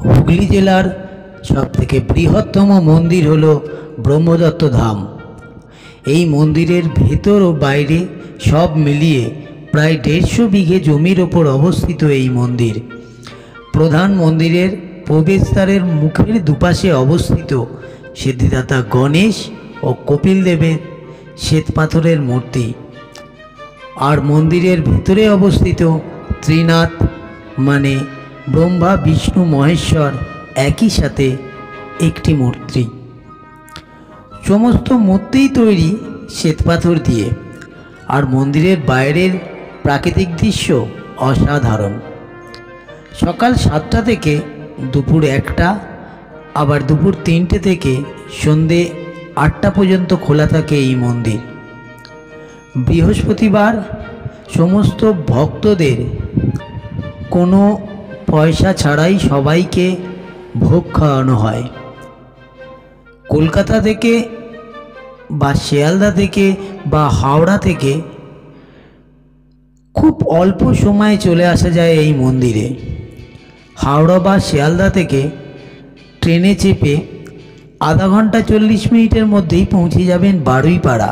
হুগলি জেলার সবথেকে বৃহত্তম মন্দির হল ব্রহ্মদত্ত ধাম। এই মন্দিরের ভেতর ও বাইরে সব মিলিয়ে প্রায় 150 বিঘে জমির ওপর অবস্থিত এই মন্দির। প্রধান মন্দিরের প্রবেশদ্বারের মুখের দুপাশে অবস্থিত সিদ্ধিদাতা গণেশ ও কপিল দেবের শ্বেতপাথরের মূর্তি, আর মন্দিরের ভিতরে অবস্থিত ত্রিনাথ মানে ব্রহ্মা বিষ্ণু মহেশ্বর একই সাথে একটি মূর্তি। সমস্ত মূর্তিই তৈরি শ্বেতপাথর দিয়ে, আর মন্দিরের বাইরের প্রাকৃতিক দৃশ্য অসাধারণ। সকাল 7টা থেকে দুপুর 1টা, আবার দুপুর 3টে থেকে সন্ধে 8টা পর্যন্ত খোলা থাকে এই মন্দির। বৃহস্পতিবার সমস্ত ভক্তদের কোনো পয়সা ছাড়াই সবাইকে ভোগ খাওয়ানো হয়। কলকাতা থেকে বা শিয়ালদা থেকে বা হাওড়া থেকে খুব অল্প সময়ে চলে আসা যায় এই মন্দিরে। হাওড়া বা শিয়ালদা থেকে ট্রেনে চেপে আধা ঘন্টা 40 মিনিটের মধ্যেই পৌঁছে যাবেন বারুইপাড়া,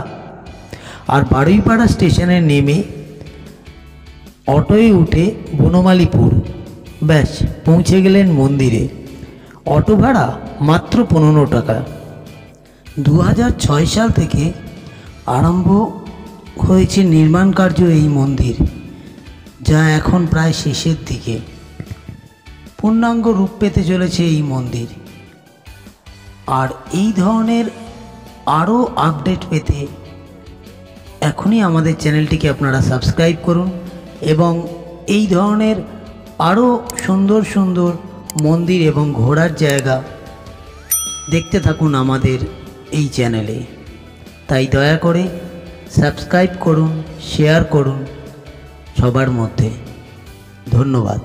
আর বারুইপাড়া স্টেশনে নেমে অটোয় উঠে বনমালীপুর, ব্যাস পৌঁছে গেলেন মন্দিরে। অটো ভাড়া মাত্র 15 টাকা। 2006 সাল থেকে আরম্ভ হয়েছে নির্মাণ কার্য এই মন্দির, যা এখন প্রায় শেষের দিকে। পূর্ণাঙ্গ রূপ পেতে চলেছে এই মন্দির। আর এই ধরনের আরও আপডেট পেতে এখনই আমাদের চ্যানেলটিকে আপনারা সাবস্ক্রাইব করুন, এবং এই ধরনের আরও সুন্দর সুন্দর মন্দির এবং ঘোরার জায়গা দেখতে থাকুন আমাদের এই চ্যানেলে। তাই দয়া করে সাবস্ক্রাইব করুন, শেয়ার করুন সবার মধ্যে। ধন্যবাদ।